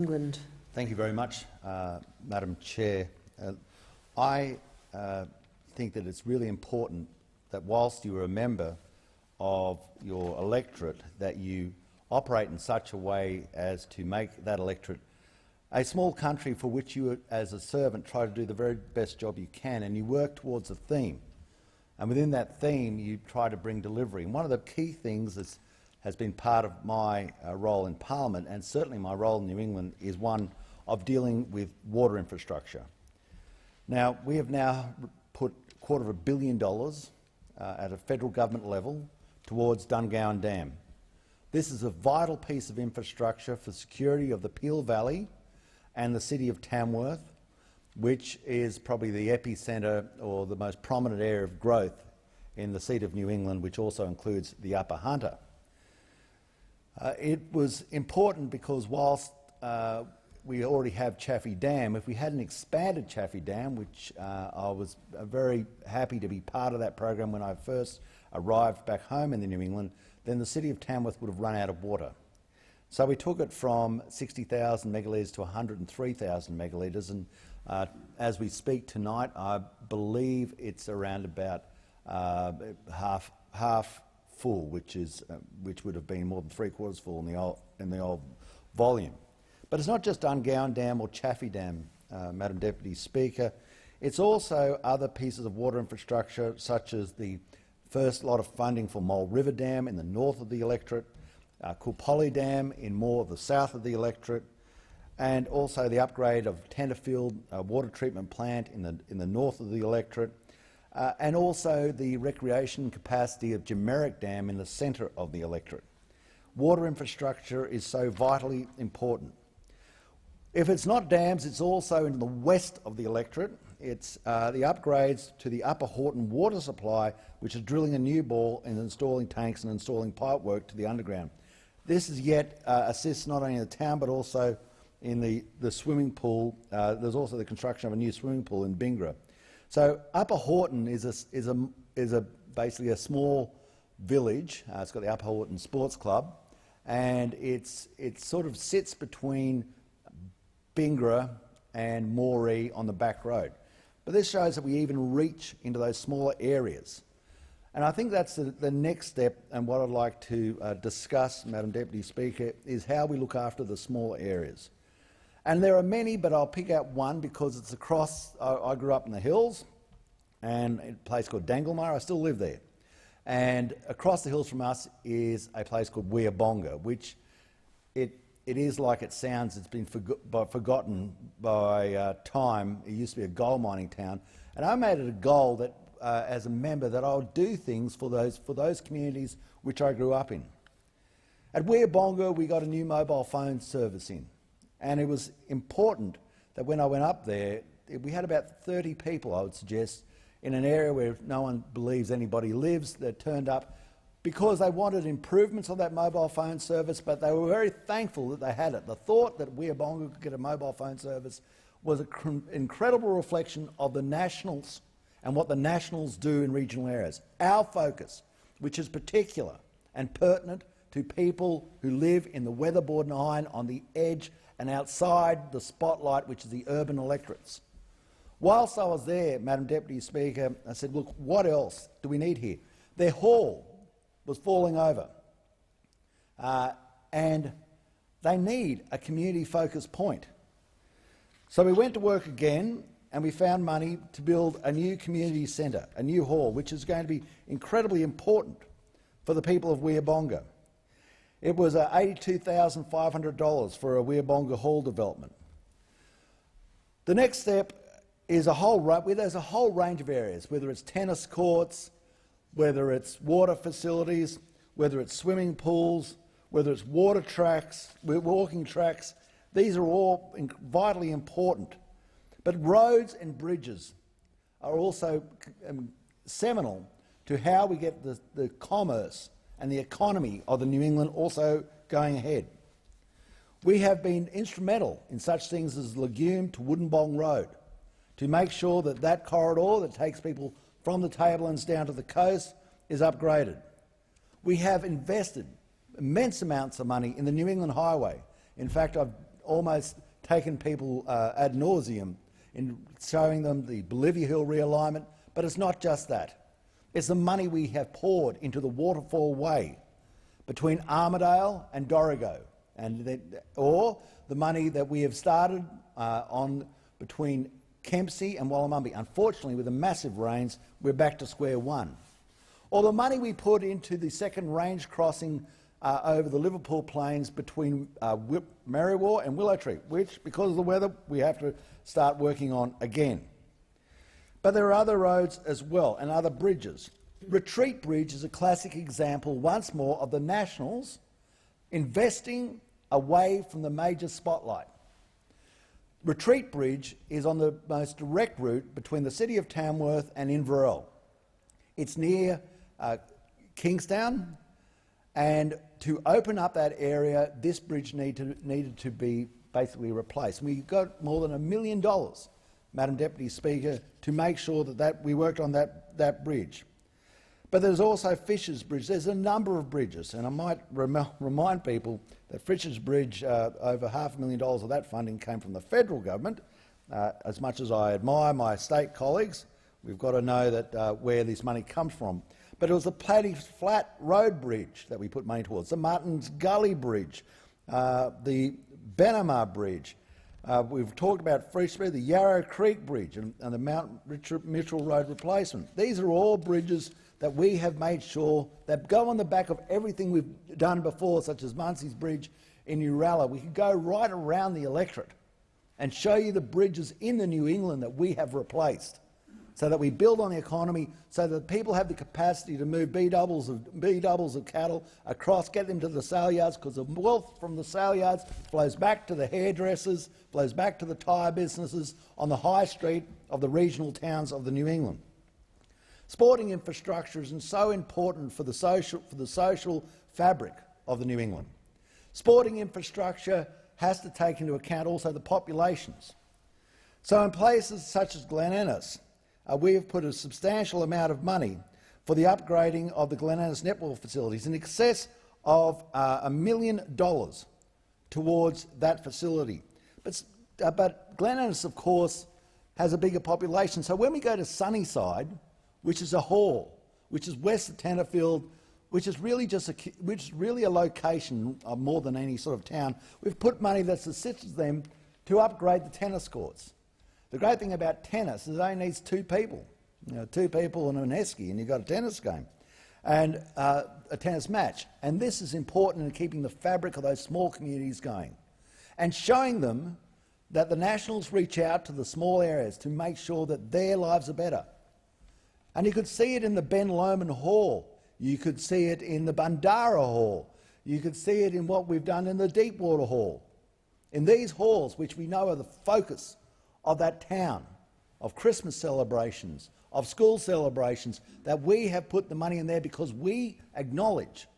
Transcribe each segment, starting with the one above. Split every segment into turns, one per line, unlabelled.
England.
Thank you very much, Madam Chair. I think that it's really important that whilst you are a member of your electorate, that you operate in such a way as to make that electorate a small country for which you, as a servant, try to do the very best job you can, and you work towards a theme. And within that theme, you try to bring delivery. And one of the key things that has been part of my role in Parliament, and certainly my role in New England, is one of dealing with water infrastructure. Now, we have now put $250 million at a federal government level towards Dungowan Dam. This is a vital piece of infrastructure for security of the Peel Valley and the city of Tamworth, which is probably the epicentre or the most prominent area of growth in the seat of New England, which also includes the Upper Hunter. It was important because whilst we already have Chaffey Dam, if we had an expanded Chaffey Dam, which I was very happy to be part of that program when I first arrived back home in New England, then the city of Tamworth would have run out of water. So we took it from 60,000 megalitres to 103,000 megalitres, and as we speak tonight, I believe it's around about half full, which would have been more than 3/4 full in the old volume. But it's not just Dungowan Dam or Chaffey Dam, Madam Deputy Speaker. It's also other pieces of water infrastructure, such as the first lot of funding for Mole River Dam in the north of the electorate, Coolpolly Dam in more of the south of the electorate, and also the upgrade of Tenterfield water treatment plant in the north of the electorate, and also the recreation capacity of Jemerick Dam in the centre of the electorate. Water infrastructure is so vitally important. If it's not dams, it's also in the west of the electorate. It's the upgrades to the Upper Horton water supply, which is drilling a new bore and installing tanks and installing pipework to the underground. This is yet assists not only in the town but also in the swimming pool. There's also the construction of a new swimming pool in Bingra. So Upper Horton is basically a small village. It's got the Upper Horton Sports Club, and it sort of sits between Bingra and Moree on the back road. But this shows that we even reach into those smaller areas. And I think that's the next step, and what I'd like to discuss, Madam Deputy Speaker, is how we look after the smaller areas. And there are many, but I'll pick out one because it's across. I grew up in the hills, and a place called Danglemar. I still live there. And across the hills from us is a place called Weeabonga, which it is like it sounds. It's been forgotten by time. It used to be a gold mining town, and I made it a goal that, as a member, that I would do things for those communities which I grew up in. At Weeabonga, we got a new mobile phone service in. And it was important that when I went up there, we had about 30 people, I would suggest, in an area where no one believes anybody lives, that turned up because they wanted improvements on that mobile phone service, but they were very thankful that they had it. The thought that Weeabonga could get a mobile phone service was an incredible reflection of the Nationals and what the Nationals do in regional areas. Our focus, which is particular and pertinent to people who live in the weatherboard line on the edge and outside the spotlight, which is the urban electorates. Whilst I was there, Madam Deputy Speaker, I said, look, what else do we need here? Their hall was falling over, and they need a community-focused point. So we went to work again, and we found money to build a new community centre, a new hall, which is going to be incredibly important for the people of Weeabonga. It was $82,500 for a Weeabonga hall development. The next step is there's a whole range of areas, whether it's tennis courts, whether it's water facilities, whether it's swimming pools, whether it's water tracks, walking tracks. These are all vitally important. But roads and bridges are also seminal to how we get the commerce and the economy of the New England also going ahead. We have been instrumental in such things as Legume to Woodenbong Road to make sure that that corridor that takes people from the Tablelands down to the coast is upgraded. We have invested immense amounts of money in the New England Highway. In fact, I've almost taken people ad nauseum in showing them the Bolivia Hill realignment, but it's not just that. It's the money we have poured into the Waterfall Way between Armidale and Dorrigo, or the money that we have started on between Kempsey and Wallumbumby. Unfortunately, with the massive rains, we're back to square one. Or the money we put into the second range crossing over the Liverpool Plains between Merriwa and Willow Tree, which, because of the weather, we have to start working on again. But there are other roads as well, and other bridges. Retreat Bridge is a classic example, once more, of the Nationals investing away from the major spotlight. Retreat Bridge is on the most direct route between the city of Tamworth and Inverell. It's near Kingstown, and to open up that area, this bridge needed to be basically replaced. We got more than $1 million, Madam Deputy Speaker, to make sure that we worked on that bridge. But there's also Fisher's Bridge. There's a number of bridges, and I might remind people that Fisher's Bridge, over $500,000 of that funding came from the federal government. As much as I admire my state colleagues, we've got to know that where this money comes from. But it was the Paddy Flat Road Bridge that we put money towards, the Martins Gully Bridge, the Benamar Bridge. We've talked about Freesbury, the Yarrow Creek Bridge and the Mount Mitchell Road replacement. These are all bridges that we have made sure that go on the back of everything we've done before, such as Munsey's Bridge in Uralla. We could go right around the electorate and show you the bridges in the New England that we have replaced, so that we build on the economy, so that people have the capacity to move B-doubles of cattle across, get them to the sale yards, because the wealth from the sale yards flows back to the hairdressers, flows back to the tyre businesses on the high street of the regional towns of the New England. Sporting infrastructure is so important for the social fabric of the New England. Sporting infrastructure has to take into account also the populations. So in places such as Glen Innes, we have put a substantial amount of money for the upgrading of the Glen Innes netball facilities, in excess of $1 million towards that facility. But Glen Innes, of course, has a bigger population. So when we go to Sunnyside, which is a hall, which is west of Tenterfield, which is really a location of more than any sort of town, we've put money that assists them to upgrade the tennis courts. The great thing about tennis is it only needs two people, two people and an esky, and you've got a tennis game and a tennis match. And this is important in keeping the fabric of those small communities going and showing them that the Nationals reach out to the small areas to make sure that their lives are better. And you could see it in the Ben Lomond Hall. You could see it in the Bundara Hall. You could see it in what we've done in the Deepwater Hall. In these halls, which we know are the focus of that town, of Christmas celebrations, of school celebrations, that we have put the money in there because we acknowledge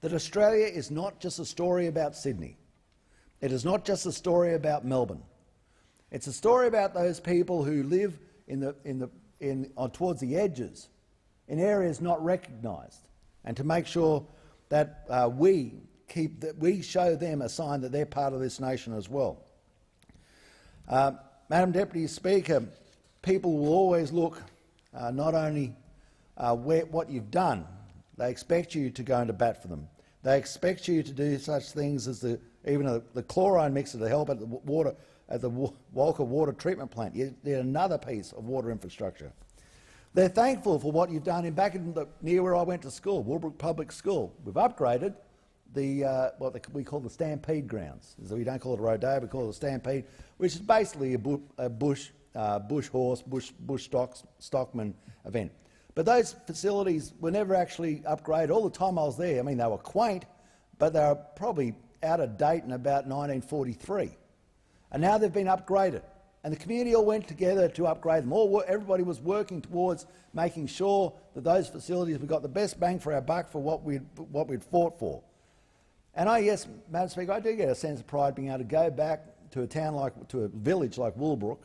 that Australia is not just a story about Sydney. It is not just a story about Melbourne. It's a story about those people who live towards the edges, in areas not recognised, and to make sure that we show them a sign that they're part of this nation as well. Madam Deputy Speaker, people will always look not only what you've done, they expect you to go into bat for them. They expect you to do such things as even the chlorine mixer to help at the Walker Water Treatment Plant. You did another piece of water infrastructure. They're thankful for what you've done near where I went to school, Woolbrook Public School. We've upgraded what we call the Stampede grounds. So we don't call it a rodeo, we call it a Stampede, which is basically a bush horse, bush stockman event. But those facilities were never actually upgraded. All the time I was there, I mean, they were quaint, but they were probably out of date in about 1943. And now they've been upgraded. And the community all went together to upgrade them. Everybody was working towards making sure that those facilities, we got the best bang for our buck for what we'd fought for. And yes, Madam Speaker, I do get a sense of pride being able to go back to a village like Woolbrook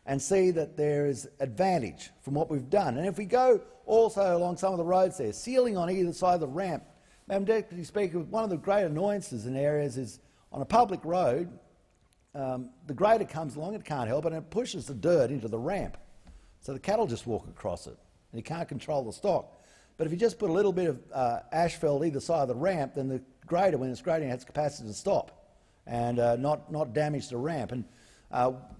and see that there is advantage from what we've done. And if we go also along some of the roads there, sealing on either side of the ramp, Madam Deputy Speaker, one of the great annoyances in areas is on a public road, the grader comes along, it can't help it, and it pushes the dirt into the ramp. So the cattle just walk across it, and you can't control the stock. But if you just put a little bit of asphalt either side of the ramp, then the grader, when it's grading, has capacity to stop and not damage the ramp. And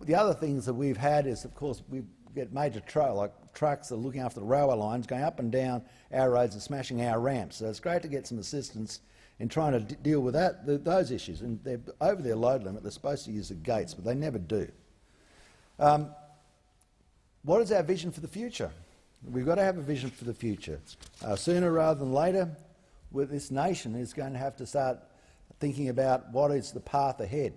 the other things that we've had is, of course, we get major trucks that are looking after the railway lines going up and down our roads and smashing our ramps. So it's great to get some assistance in trying to deal with those issues. And they're over their load limit. They're supposed to use the gates, but they never do. What is our vision for the future? We've got to have a vision for the future. Sooner rather than later, this nation is going to have to start thinking about what is the path ahead.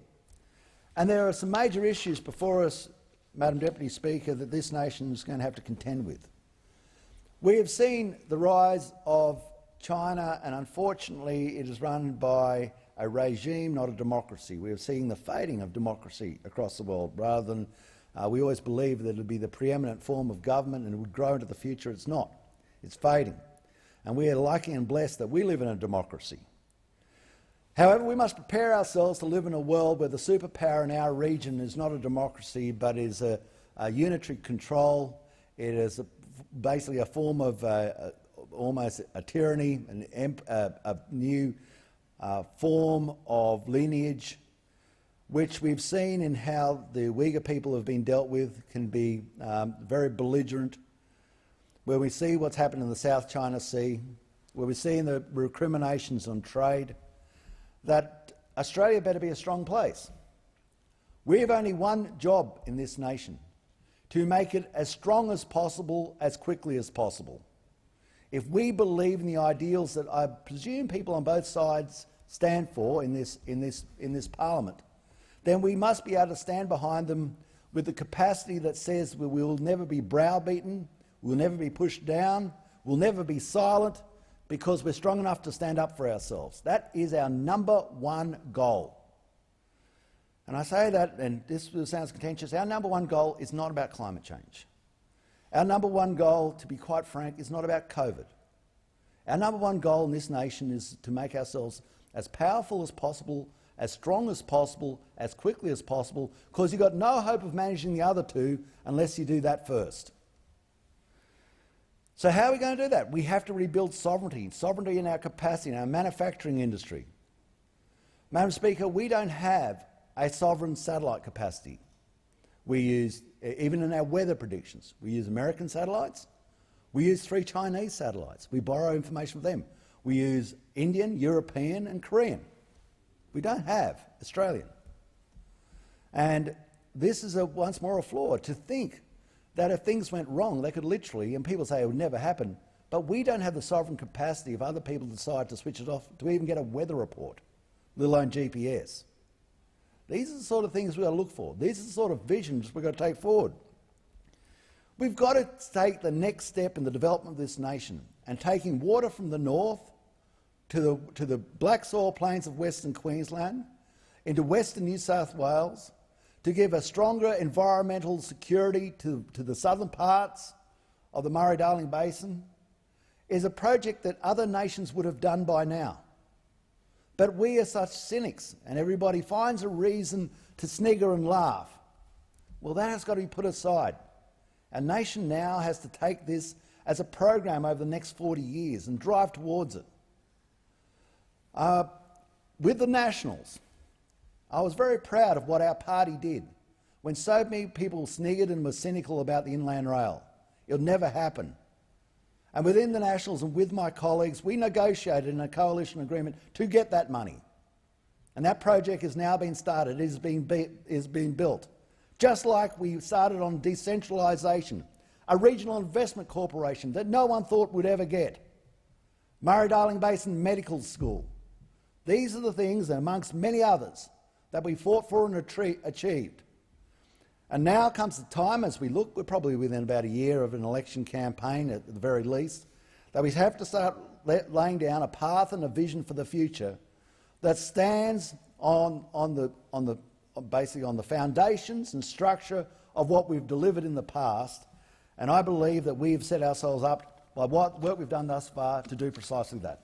And there are some major issues before us, Madam Deputy Speaker, that this nation is going to have to contend with. We have seen the rise of China, and unfortunately it is run by a regime, not a democracy. We have seen the fading of democracy across the world. Rather than, we always believed that it would be the preeminent form of government and it would grow into the future. It's not. It's fading. And we are lucky and blessed that we live in a democracy. However, we must prepare ourselves to live in a world where the superpower in our region is not a democracy but is a unitary control. It is basically a form of almost a tyranny, a new form of lineage, which we've seen in how the Uyghur people have been dealt with, can be very belligerent, where we see what's happened in the South China Sea, where we're seeing the recriminations on trade, that Australia better be a strong place. We have only one job in this nation, to make it as strong as possible, as quickly as possible. If we believe in the ideals that I presume people on both sides stand for in this parliament, then we must be able to stand behind them with the capacity that says we will never be browbeaten, we'll never be pushed down, we'll never be silent, because we're strong enough to stand up for ourselves. That is our number one goal. And I say that, and this sounds contentious, our number one goal is not about climate change. Our number one goal, to be quite frank, is not about COVID. Our number one goal in this nation is to make ourselves as powerful as possible, as strong as possible, as quickly as possible, because you've got no hope of managing the other two unless you do that first. So how are we going to do that? We have to rebuild sovereignty, sovereignty in our capacity, in our manufacturing industry. Madam Speaker, we don't have a sovereign satellite capacity. We use, even in our weather predictions, we use American satellites, we use 3 Chinese satellites. We borrow information from them. We use Indian, European and Korean. We don't have Australian. And this is once more a flaw, to think that if things went wrong, they could literally, and people say it would never happen, but we don't have the sovereign capacity if other people decide to switch it off to even get a weather report, let alone GPS. These are the sort of things we've got to look for. These are the sort of visions we've got to take forward. We've got to take the next step in the development of this nation, and taking water from the north to the black soil plains of Western Queensland, into Western New South Wales, to give a stronger environmental security to the southern parts of the Murray-Darling Basin, is a project that other nations would have done by now. But we are such cynics, and everybody finds a reason to snigger and laugh. Well, that has got to be put aside. A nation now has to take this as a program over the next 40 years and drive towards it. With the Nationals, I was very proud of what our party did when so many people sniggered and were cynical about the Inland Rail. It would never happen. And within the Nationals and with my colleagues, we negotiated in a coalition agreement to get that money. And that project has now been started. It is being built. Just like we started on decentralisation, a regional investment corporation that no one thought would ever get. Murray-Darling Basin Medical School. These are the things, amongst many others, that we fought for and achieved. And now comes the time, as we look, we're probably within about a year of an election campaign at the very least, that we have to start laying down a path and a vision for the future that stands basically on the foundations and structure of what we've delivered in the past. And I believe that we've set ourselves up by what work we've done thus far to do precisely that.